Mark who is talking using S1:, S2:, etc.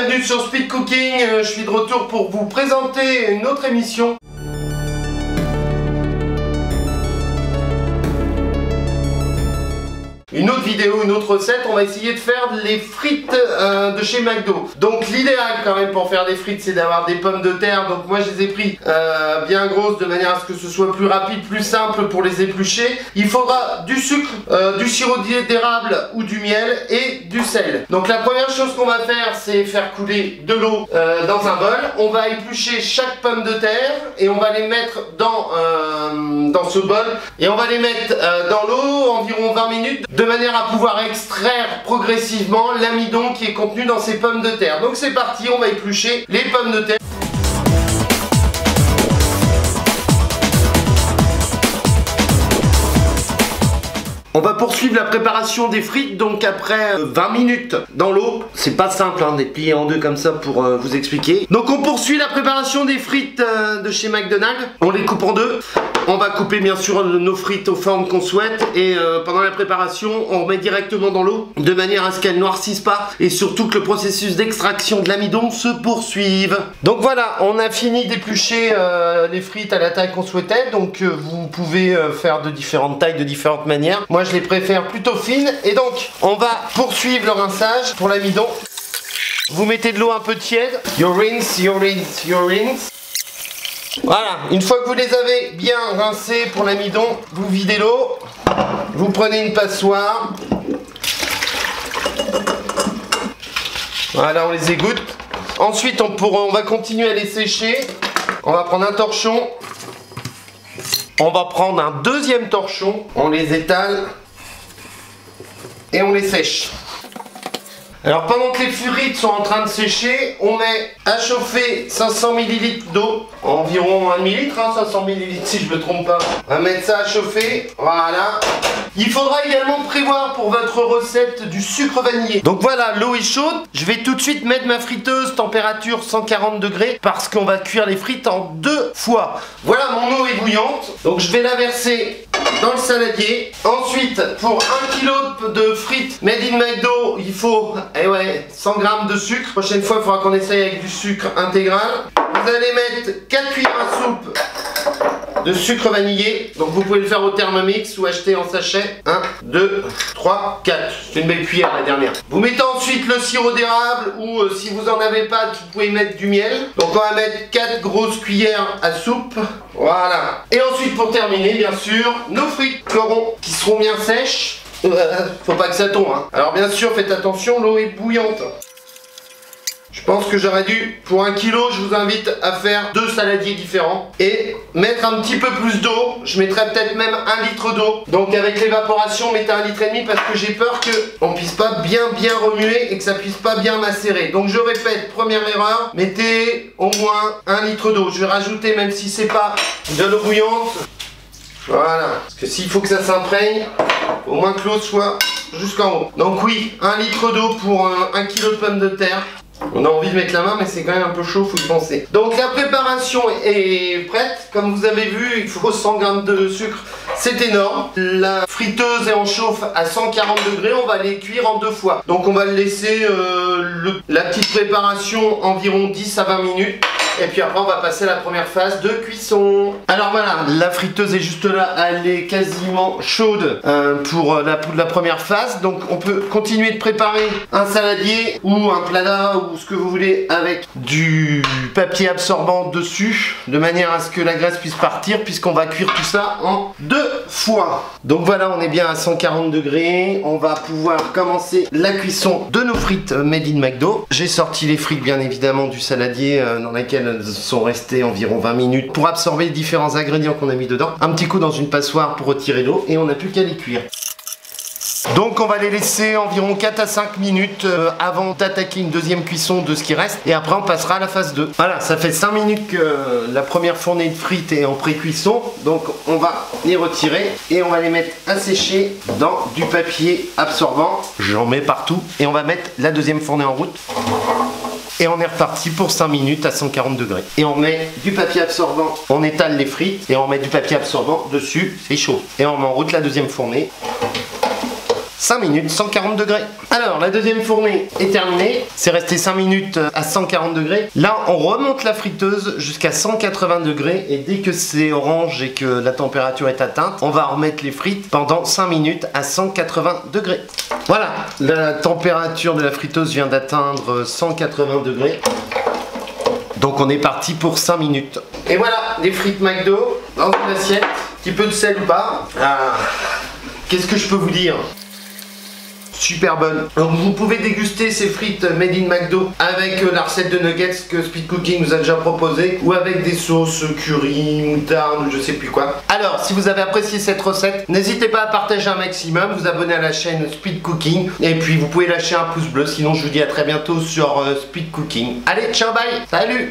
S1: bienvenue sur Speed Cooking. Je suis de retour pour vous présenter une autre émission. Une autre vidéo, une autre recette, on va essayer de faire les frites de chez McDo. Donc l'idéal quand même pour faire des frites, c'est d'avoir des pommes de terre. Donc moi je les ai pris bien grosses de manière à ce que ce soit plus rapide, plus simple pour les éplucher. Il faudra du sucre, du sirop d'érable ou du miel et du sel. Donc la première chose qu'on va faire, c'est faire couler de l'eau dans un bol. On va éplucher chaque pomme de terre et on va les mettre dans ce bol. Et on va les mettre dans l'eau environ 20 minutes de manière à pouvoir extraire progressivement l'amidon qui est contenu dans ces pommes de terre. Donc c'est parti, on va éplucher les pommes de terre. On va poursuivre la préparation des frites, donc après 20 minutes dans l'eau. C'est pas simple hein, d'être plié en deux comme ça pour vous expliquer. Donc on poursuit la préparation des frites de chez McDonald's. On les coupe en deux. On va couper bien sûr nos frites aux formes qu'on souhaite. Et pendant la préparation, on remet directement dans l'eau de manière à ce qu'elles noircissent pas. Et surtout que le processus d'extraction de l'amidon se poursuive. Donc voilà, on a fini d'éplucher les frites à la taille qu'on souhaitait. Donc vous pouvez faire de différentes tailles, de différentes manières. Moi je les préfère plutôt fines. Et donc on va poursuivre le rinçage pour l'amidon. Vous mettez de l'eau un peu tiède. You rinse, you rinse, you rinse. Voilà, une fois que vous les avez bien rincés pour l'amidon, vous videz l'eau. Vous prenez une passoire. Voilà, on les égoutte. Ensuite on va continuer à les sécher. On va prendre un torchon. On va prendre un deuxième torchon. On les étale. Et on les sèche. Alors pendant que les frites sont en train de sécher, on met à chauffer 500 ml d'eau, environ 1 demi-litre, hein, 500 ml si je ne me trompe pas. On va mettre ça à chauffer, voilà. Il faudra également prévoir pour votre recette du sucre vanillé. Donc voilà, l'eau est chaude. Je vais tout de suite mettre ma friteuse température 140 degrés parce qu'on va cuire les frites en 2 fois. Voilà, mon eau est bouillante. Donc je vais la verser dans le saladier. Ensuite, pour 1 kg de frites made in McDo, il faut 100 g de sucre. Prochaine fois, il faudra qu'on essaye avec du sucre intégral. Vous allez mettre 4 cuillères à soupe de sucre vanillé. Donc vous pouvez le faire au Thermomix ou acheter en sachet. 1, 2, 3, 4. C'est une belle cuillère la dernière. Vous mettez ensuite le sirop d'érable ou si vous en avez pas, vous pouvez mettre du miel. Donc on va mettre 4 grosses cuillères à soupe. Voilà. Et ensuite pour terminer, bien sûr, nos frites florons qui seront bien sèches. Faut pas que ça tombe hein. Alors bien sûr, faites attention, l'eau est bouillante. Je pense que j'aurais dû, pour 1 kg, je vous invite à faire 2 saladiers différents et mettre un petit peu plus d'eau. Je mettrai peut-être même 1 litre d'eau. Donc avec l'évaporation, mettez 1,5 litre parce que j'ai peur qu'on puisse pas bien remuer et que ça puisse pas bien macérer. Donc je répète, première erreur, mettez au moins 1 litre d'eau. Je vais rajouter, même si c'est pas de l'eau bouillante. Voilà, parce que s'il faut que ça s'imprègne, au moins que l'eau soit jusqu'en haut. Donc oui, 1 litre d'eau pour 1 kg de pommes de terre. On a envie de mettre la main mais c'est quand même un peu chaud, faut y penser. Donc la préparation est prête. Comme vous avez vu, il faut 100 g de sucre. C'est énorme. La friteuse est en chauffe à 140 degrés. On va les cuire en 2 fois. Donc on va laisser la petite préparation environ 10 à 20 minutes. Et puis après on va passer à la première phase de cuisson. Alors voilà, la friteuse est juste là, elle est quasiment chaude pour la première phase. Donc on peut continuer de préparer un saladier ou un plat ou ce que vous voulez avec du papier absorbant dessus, de manière à ce que la graisse puisse partir, puisqu'on va cuire tout ça en 2 fois. Donc voilà, on est bien à 140 degrés. On va pouvoir commencer la cuisson de nos frites made in McDo. J'ai sorti les frites bien évidemment du saladier dans lesquelles elles sont restées environ 20 minutes pour absorber les différents ingrédients qu'on a mis dedans. Un petit coup dans une passoire pour retirer l'eau et on n'a plus qu'à les cuire. Donc on va les laisser environ 4 à 5 minutes avant d'attaquer une deuxième cuisson de ce qui reste. Et après on passera à la phase 2. Voilà, ça fait 5 minutes que la première fournée de frites est en pré-cuisson. Donc on va les retirer et on va les mettre à sécher dans du papier absorbant. J'en mets partout. Et on va mettre la deuxième fournée en route. Et on est reparti pour 5 minutes à 140 degrés. Et on met du papier absorbant, on étale les frites et on met du papier absorbant dessus, c'est chaud. Et on met en route la deuxième fournée. 5 minutes 140 degrés. Alors la deuxième fournée est terminée. C'est resté 5 minutes à 140 degrés. Là on remonte la friteuse jusqu'à 180 degrés et dès que c'est orange et que la température est atteinte, on va remettre les frites pendant 5 minutes à 180 degrés. Voilà, la température de la friteuse vient d'atteindre 180 degrés. Donc on est parti pour 5 minutes. Et voilà, des frites McDo dans une assiette. Un petit peu de sel ou pas. Qu'est-ce que je peux vous dire? Super bonne. Donc vous pouvez déguster ces frites made in McDo avec la recette de nuggets que Speed Cooking nous a déjà proposé, ou avec des sauces curry, moutarde ou je sais plus quoi. Alors si vous avez apprécié cette recette, n'hésitez pas à partager un maximum, vous abonner à la chaîne Speed Cooking et puis vous pouvez lâcher un pouce bleu. Sinon je vous dis à très bientôt sur Speed Cooking. Allez, ciao, bye, salut.